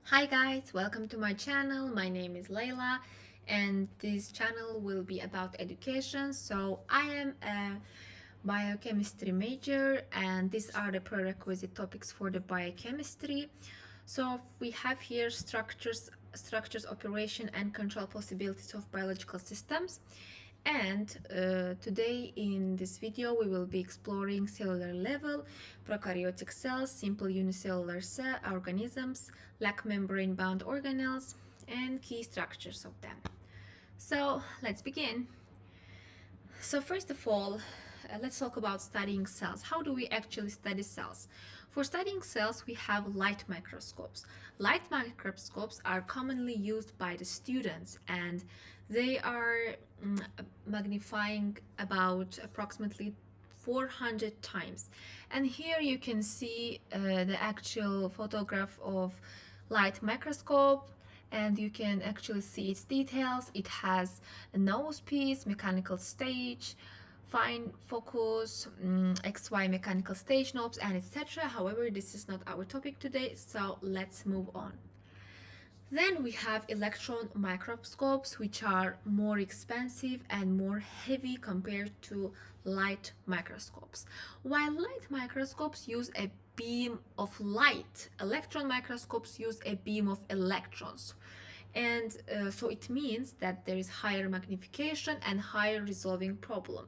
Hi guys, welcome to my channel. My name is Layla and this channel will be about education. So I am a biochemistry major and these are the prerequisite topics for the biochemistry. So we have here structures, operation and control possibilities of biological systems. And today in this video we will be exploring cellular level, prokaryotic cells, simple unicellular cell organisms, lac membrane bound organelles, and key structures of them. So let's begin. So first of all, let's talk about studying cells. How do we actually study cells? For studying cells, we have light microscopes. Light microscopes are commonly used by the students and they are magnifying about approximately 400 times. And here you can see the actual photograph of light microscope and you can actually see its details. It has a nose piece, mechanical stage, fine focus, XY mechanical stage knobs, and etc. However, this is not our topic today, so let's move on. Then we have electron microscopes, which are more expensive and more heavy compared to light microscopes. While light microscopes use a beam of light, electron microscopes use a beam of electrons. And so it means that there is higher magnification and higher resolving problem.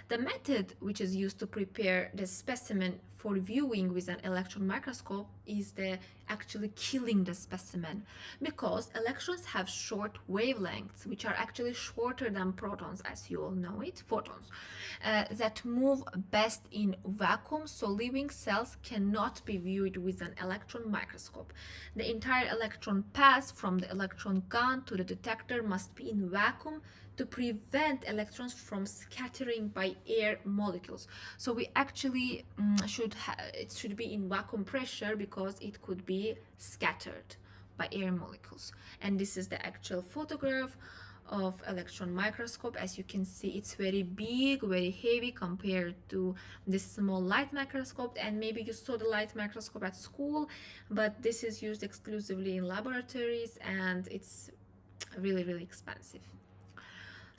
The method which is used to prepare the specimen for viewing with an electron microscope is the actually killing the specimen, because electrons have short wavelengths which are actually shorter than protons, as you all know it, photons, that move best in vacuum, so living cells cannot be viewed with an electron microscope. The entire electron path from the electron gun to the detector must be in vacuum to prevent electrons from scattering by air molecules. So we actually it should be in vacuum pressure because it could be scattered by air molecules. And this is the actual photograph of electron microscope. As you can see, it's very big, very heavy compared to this small light microscope. And maybe you saw the light microscope at school, but this is used exclusively in laboratories and it's really expensive.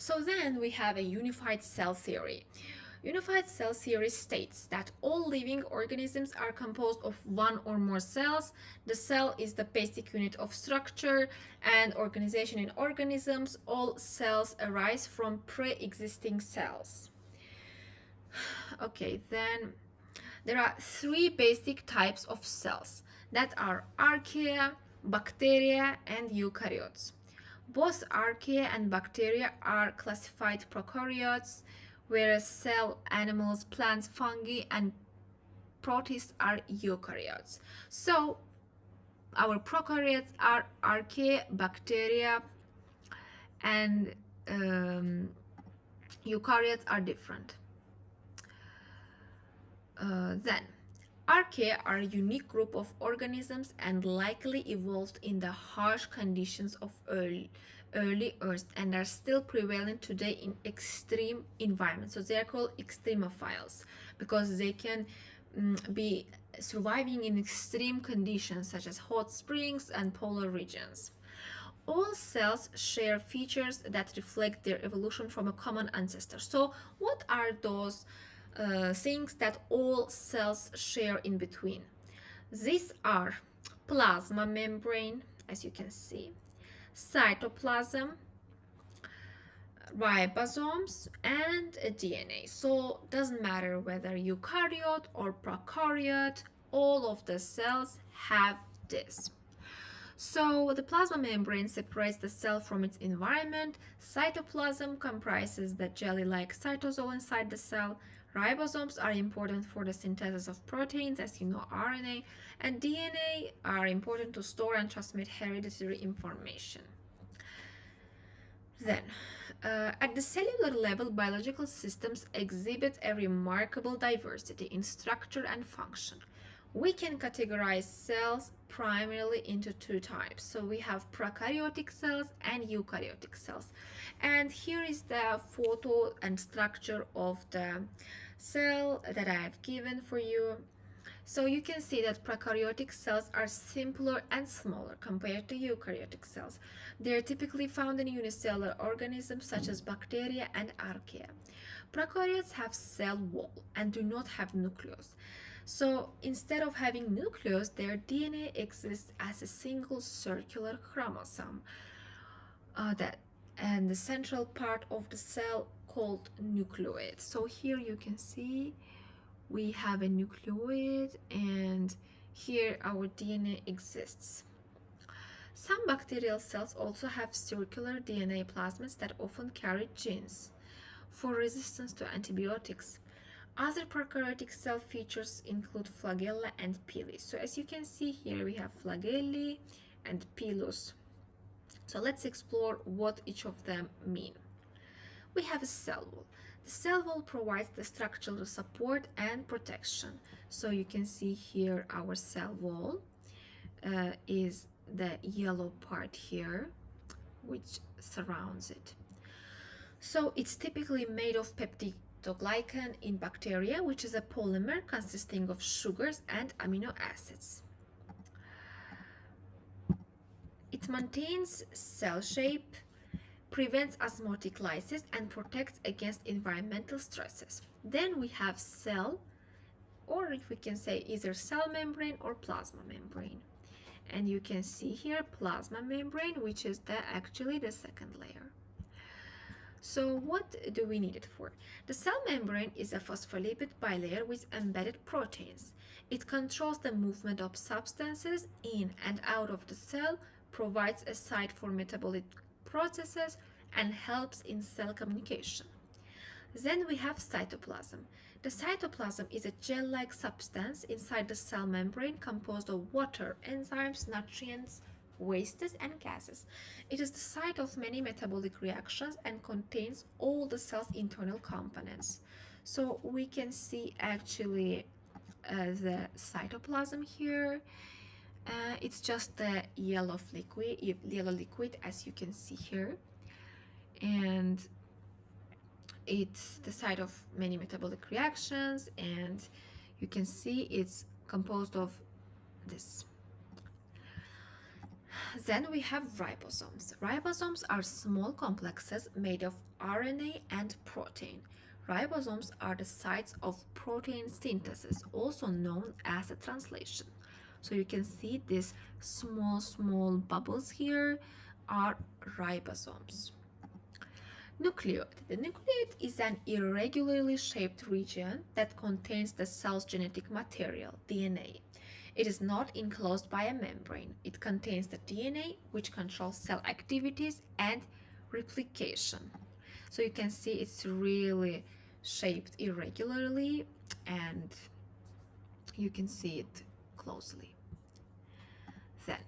So then we have a unified cell theory. Unified cell theory states that all living organisms are composed of one or more cells. The cell is the basic unit of structure and organization in organisms. All cells arise from pre-existing cells. Okay, then there are three basic types of cells that are archaea, bacteria, and eukaryotes. Both archaea and bacteria are classified prokaryotes, whereas cell, animals, plants, fungi, and protists are eukaryotes. So our prokaryotes are archaea, bacteria, and eukaryotes are different. Then archaea are a unique group of organisms and likely evolved in the harsh conditions of early Earth and are still prevalent today in extreme environments. So they are called extremophiles because they can be surviving in extreme conditions such as hot springs and polar regions. All cells share features that reflect their evolution from a common ancestor. So what are those things that all cells share in between? These are plasma membrane, as you can see, cytoplasm, ribosomes, and DNA. So doesn't matter whether eukaryote or prokaryote, all of the cells have this. So the plasma membrane separates the cell from its environment. Cytoplasm comprises the jelly-like cytosol inside the cell. Ribosomes are important for the synthesis of proteins, as you know, RNA, and DNA are important to store and transmit hereditary information. Then, at the cellular level, biological systems exhibit a remarkable diversity in structure and function. We can categorize cells primarily into two types. So we have prokaryotic cells and eukaryotic cells. And here is the photo and structure of the cell that I have given for you. So you can see that prokaryotic cells are simpler and smaller compared to eukaryotic cells. They are typically found in unicellular organisms such as bacteria and archaea. Prokaryotes have cell wall and do not have nucleus. So instead of having nucleus, their DNA exists as a single circular chromosome that and the central part of the cell called nucleoid. So here you can see we have a nucleoid and here our DNA exists. Some bacterial cells also have circular DNA plasmids that often carry genes for resistance to antibiotics. Other prokaryotic cell features include flagella and pili. So as you can see here we have flagellae and pilus. So let's explore what each of them mean. We have a cell wall. The cell wall provides the structural support and protection. So you can see here our cell wall is the yellow part here which surrounds it. So it's typically made of peptidoglycan in bacteria, which is a polymer consisting of sugars and amino acids. It maintains cell shape, prevents osmotic lysis, and protects against environmental stresses. Then we have cell, or if we can say either cell membrane or plasma membrane. And you can see here plasma membrane, which is actually the second layer. So what do we need it for? The cell membrane is a phospholipid bilayer with embedded proteins. It controls the movement of substances in and out of the cell, provides a site for metabolic processes, and helps in cell communication. Then we have cytoplasm. The cytoplasm is a gel-like substance inside the cell membrane composed of water, enzymes, nutrients, wastes, and gases. It is the site of many metabolic reactions and contains all the cell's internal components. So we can see actually the cytoplasm here. It's just the yellow liquid as you can see here, and it's the site of many metabolic reactions, and you can see it's composed of this. Then we have ribosomes. Ribosomes are small complexes made of RNA and protein. Ribosomes are the sites of protein synthesis, also known as a translation. So you can see these small bubbles here are ribosomes. Nucleoid. The nucleoid is an irregularly shaped region that contains the cell's genetic material, DNA. It is not enclosed by a membrane. It contains the DNA, which controls cell activities and replication. So you can see it's really shaped irregularly, and you can see it closely. Then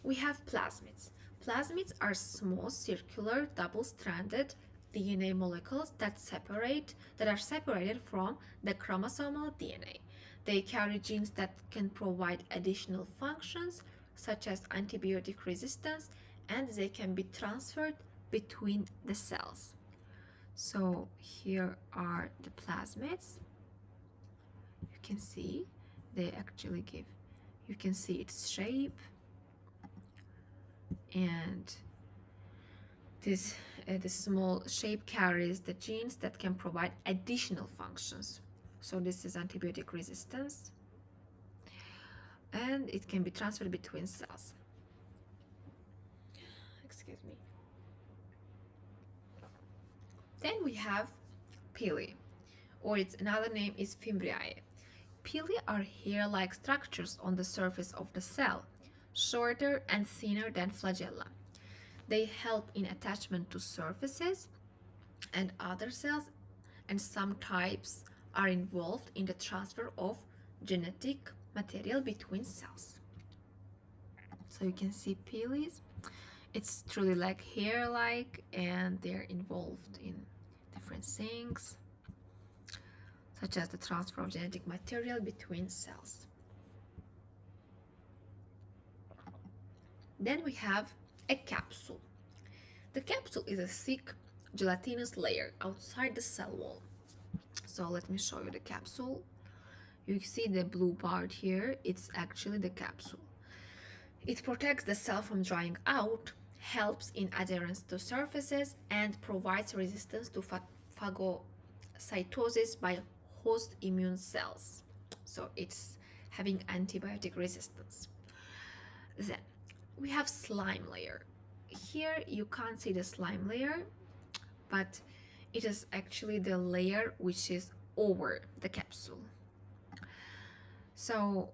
we have plasmids. Plasmids are small, circular, double-stranded DNA molecules that are separated from the chromosomal DNA. They carry genes that can provide additional functions, such as antibiotic resistance, and they can be transferred between the cells. So here are the plasmids. You can see they actually give, you can see its shape, and this the small shape carries the genes that can provide additional functions. So this is antibiotic resistance, and it can be transferred between cells. Excuse me. Then we have pili, or its another name is fimbriae. Pili are hair-like structures on the surface of the cell, shorter and thinner than flagella. They help in attachment to surfaces and other cells, and some types are involved in the transfer of genetic material between cells. So you can see pilis. It's truly like hair-like, and they're involved in different things, such as the transfer of genetic material between cells. Then we have a capsule. The capsule is a thick gelatinous layer outside the cell wall. So let me show you the capsule. You see the blue part here, it's actually the capsule. It protects the cell from drying out, helps in adherence to surfaces, and provides resistance to phagocytosis by host immune cells. So it's having antibiotic resistance. Then we have slime layer. Here you can't see the slime layer, but it is actually the layer which is over the capsule. So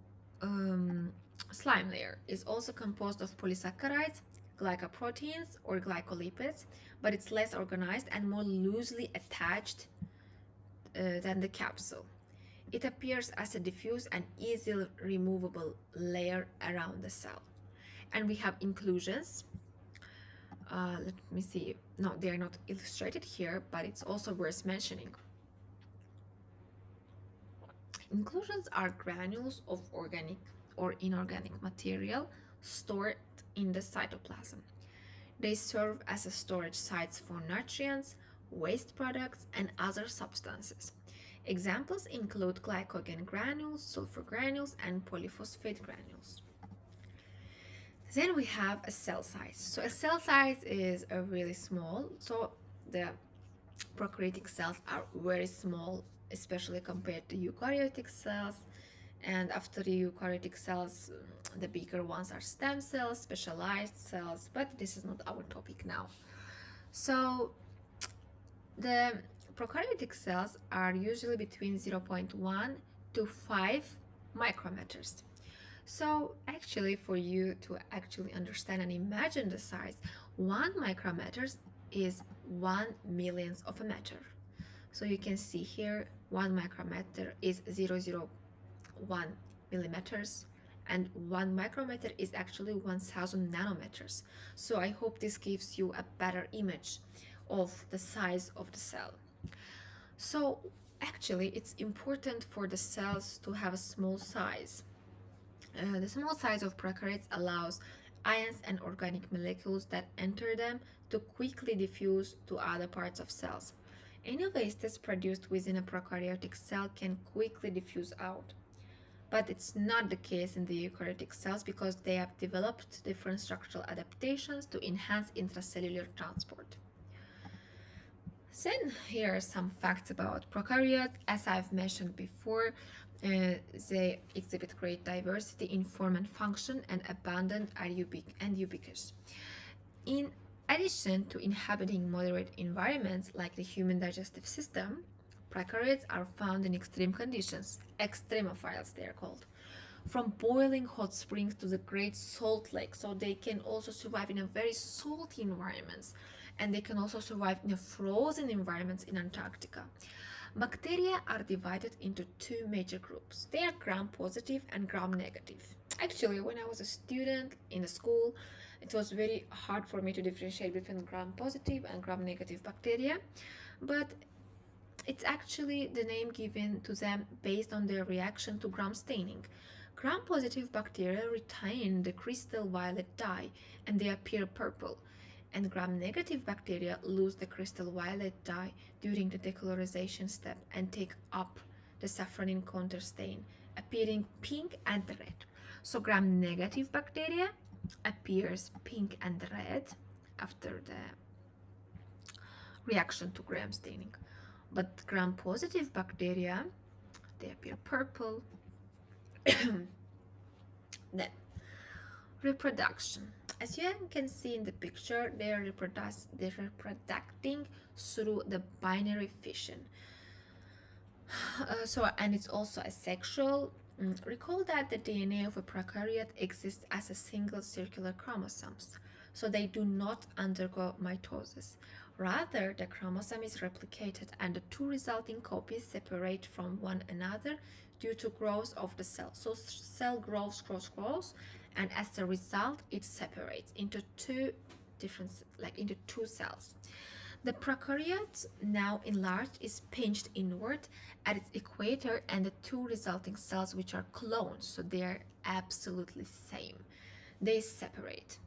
slime layer is also composed of polysaccharides, glycoproteins or glycolipids, but it's less organized and more loosely attached than the capsule. It appears as a diffuse and easily removable layer around the cell. And we have inclusions. Let me see. No, they are not illustrated here, but it's also worth mentioning. Inclusions are granules of organic or inorganic material stored in the cytoplasm. They serve as a storage sites for nutrients, waste products, and other substances. Examples include glycogen granules, sulfur granules, and polyphosphate granules. Then we have a cell size. So a cell size is a really small. So the prokaryotic cells are very small, especially compared to eukaryotic cells. And after the eukaryotic cells, the bigger ones are stem cells, specialized cells, but this is not our topic now. So the prokaryotic cells are usually between 0.1 to 5 micrometers. So actually, for you to actually understand and imagine the size, 1 micrometer is 1 millionth of a meter. So you can see here 1 micrometer is 0.001 millimeters, and 1 micrometer is actually 1000 nanometers. So I hope this gives you a better image of the size of the cell. So actually it's important for the cells to have a small size. The small size of prokaryotes allows ions and organic molecules that enter them to quickly diffuse to other parts of cells. Any waste that's produced within a prokaryotic cell can quickly diffuse out. But it's not the case in the eukaryotic cells because they have developed different structural adaptations to enhance intracellular transport. Then here are some facts about prokaryotes. As I've mentioned before, they exhibit great diversity in form and function and abundant are ubiquitous. In addition to inhabiting moderate environments like the human digestive system, prokaryotes are found in extreme conditions, extremophiles they are called, from boiling hot springs to the great salt lake. So they can also survive in a very salty environments, and they can also survive in a frozen environments in Antarctica. Bacteria are divided into two major groups. They are gram-positive and gram-negative. Actually, when I was a student in a school, it was very hard for me to differentiate between gram-positive and gram-negative bacteria, but it's actually the name given to them based on their reaction to gram staining. Gram-positive bacteria retain the crystal violet dye and they appear purple, and gram-negative bacteria lose the crystal violet dye during the decolorization step and take up the safranin counterstain, appearing pink and red. So gram-negative bacteria appears pink and red after the reaction to gram staining, but gram-positive bacteria, they appear purple. Then reproduction. As you can see in the picture, they're reproducing through the binary fission. And it's also asexual. Recall that the DNA of a prokaryote exists as a single circular chromosomes, so they do not undergo mitosis. Rather, the chromosome is replicated and the two resulting copies separate from one another due to growth of the cell. So cell grows, and as a result, it separates into two cells. The prokaryote, now enlarged, is pinched inward at its equator, and the two resulting cells, which are clones, so they are absolutely same, they separate.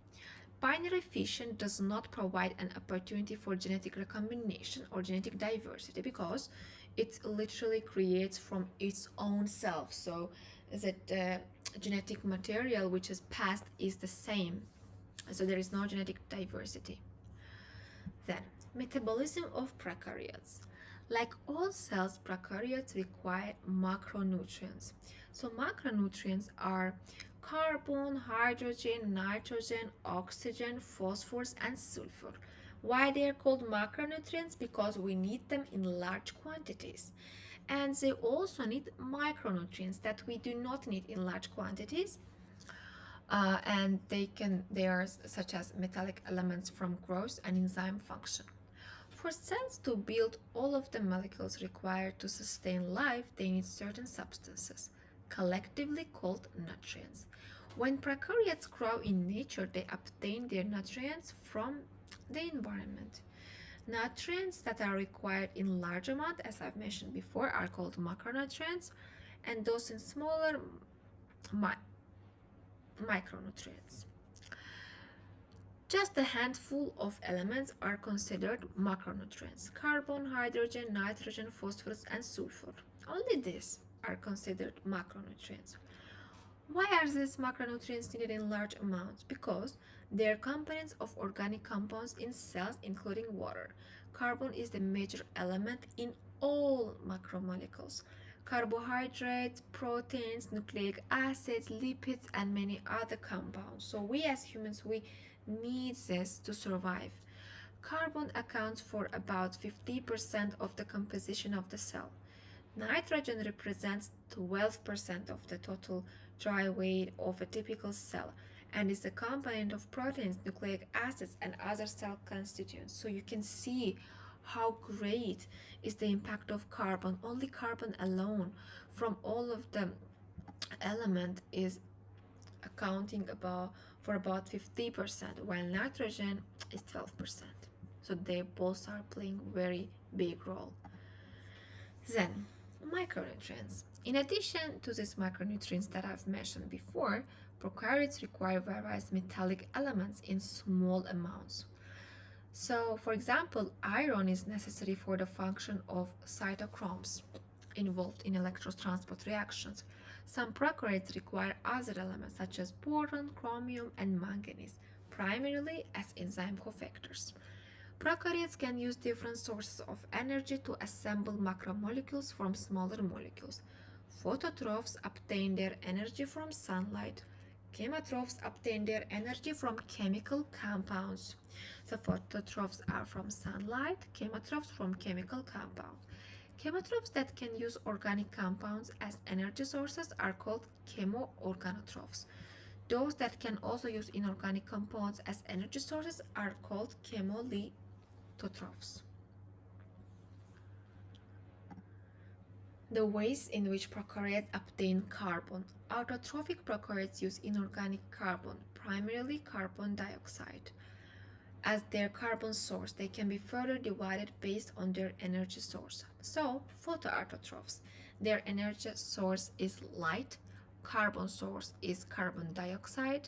Binary fission does not provide an opportunity for genetic recombination or genetic diversity because It literally creates from its own self. So that genetic material which is passed is the same. So there is no genetic diversity. Then, metabolism of prokaryotes. Like all cells, prokaryotes require macronutrients. So macronutrients are carbon, hydrogen, nitrogen, oxygen, phosphorus, and sulfur. Why they are called macronutrients? Because we need them in large quantities. And they also need micronutrients that we do not need in large quantities, and they are such as metallic elements from growth and enzyme function. For cells to build all of the molecules required to sustain life, they need certain substances, collectively called nutrients. When prokaryotes grow in nature, they obtain their nutrients from the environment. Nutrients that are required in large amount, as I've mentioned before, are called macronutrients, and those in smaller micronutrients. Just a handful of elements are considered macronutrients: carbon, hydrogen, nitrogen, phosphorus, and sulfur. Only these are considered macronutrients. Why are these macronutrients needed in large amounts? Because they are components of organic compounds in cells, including water. Carbon is the major element in all macromolecules. Carbohydrates, proteins, nucleic acids, lipids, and many other compounds. So we as humans, we need this to survive. Carbon accounts for about 50% of the composition of the cell. Nitrogen represents 12% of the total dry weight of a typical cell and is a component of proteins, nucleic acids, and other cell constituents. So you can see how great is the impact of carbon. Only carbon alone from all of the element is accounting for about 50%, while nitrogen is 12%. So they both are playing very big role. Then, micronutrients. In addition to these micronutrients that I've mentioned before, prokaryotes require various metallic elements in small amounts. So, for example, iron is necessary for the function of cytochromes involved in electron transport reactions. Some prokaryotes require other elements such as boron, chromium, and manganese, primarily as enzyme cofactors. Prokaryotes can use different sources of energy to assemble macromolecules from smaller molecules. Phototrophs obtain their energy from sunlight. Chemotrophs obtain their energy from chemical compounds. So phototrophs are from sunlight, chemotrophs from chemical compounds. Chemotrophs that can use organic compounds as energy sources are called chemoorganotrophs. Those that can also use inorganic compounds as energy sources are called chemolithotrophs. The ways in which prokaryotes obtain carbon. Autotrophic prokaryotes use inorganic carbon, primarily carbon dioxide, as their carbon source. They can be further divided based on their energy source. So, photoautotrophs, their energy source is light, carbon source is carbon dioxide,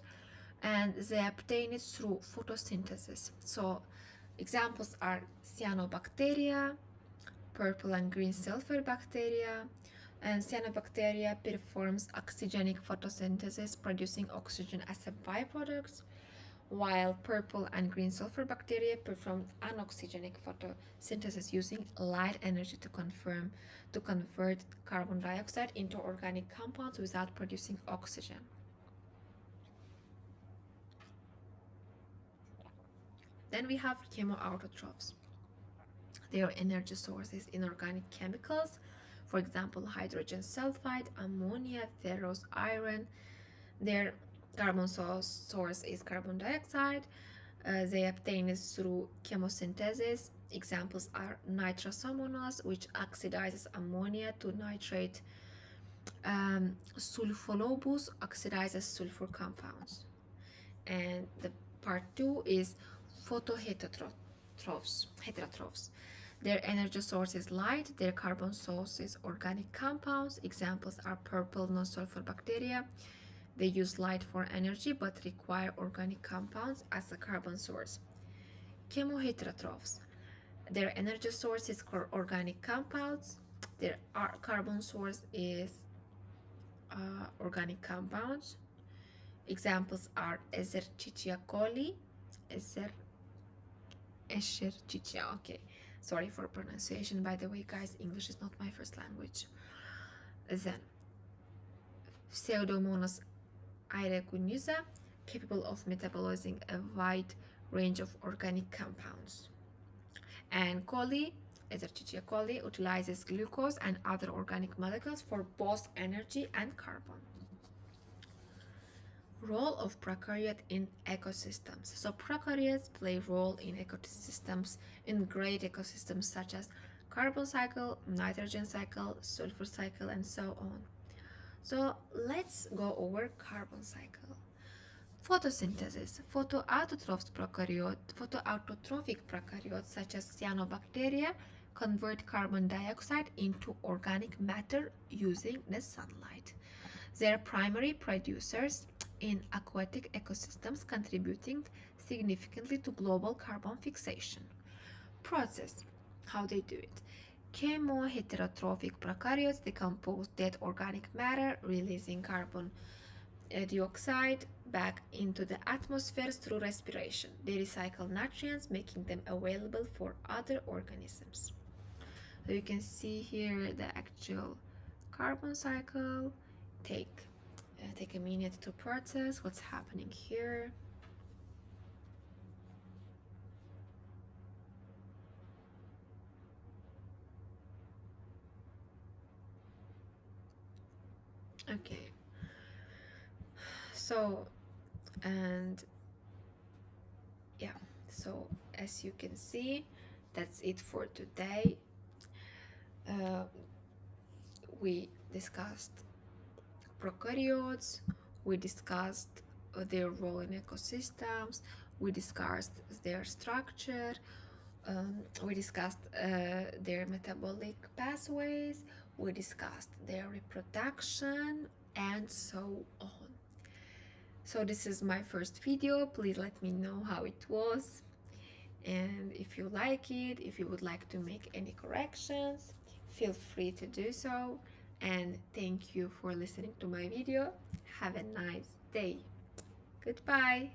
and they obtain it through photosynthesis. So, examples are cyanobacteria, purple and green sulfur bacteria, and cyanobacteria performs oxygenic photosynthesis, producing oxygen as a byproduct, while purple and green sulfur bacteria perform anoxygenic photosynthesis using light energy to convert carbon dioxide into organic compounds without producing oxygen. Then we have chemoautotrophs. Their energy source is inorganic chemicals, for example, hydrogen sulfide, ammonia, ferrous iron. Their carbon source is carbon dioxide. They obtain it through chemosynthesis. Examples are nitrosomonas, which oxidizes ammonia to nitrate. Sulfolobus oxidizes sulfur compounds. And the part 2 is heterotrophs. Their energy source is light, their carbon source is organic compounds. Examples are purple non-sulfur bacteria. They use light for energy but require organic compounds as a carbon source. Chemoheterotrophs. Their energy source is organic compounds. Their carbon source is organic compounds. Examples are Escherichia coli, Eser, Escherichia, okay. Sorry for pronunciation, by the way, guys. English is not my first language. Then Pseudomonas aeruginosa, capable of metabolizing a wide range of organic compounds. And coli, Escherichia coli, utilizes glucose and other organic molecules for both energy and carbon. Role of prokaryote in ecosystems. So prokaryotes play a role in ecosystems, in great ecosystems such as carbon cycle, nitrogen cycle, sulfur cycle, and so on. So let's go over carbon cycle. Photosynthesis. Photoautotrophic prokaryotes such as cyanobacteria convert carbon dioxide into organic matter using the sunlight. They are primary producers in aquatic ecosystems, contributing significantly to global carbon fixation. Process. How they do it. Chemoheterotrophic prokaryotes decompose dead organic matter, releasing carbon dioxide back into the atmosphere through respiration. They recycle nutrients, making them available for other organisms. So you can see here the actual carbon cycle. Take a minute to process what's happening here. Okay, so and yeah, so as you can see, that's it for today. We discussed prokaryotes, we discussed their role in ecosystems, we discussed their structure, we discussed their metabolic pathways, we discussed their reproduction, and so on. So this is my first video. Please let me know how it was, and if you like it, if you would like to make any corrections, feel free to do so. And thank you for listening to my video. Have a nice day. Goodbye.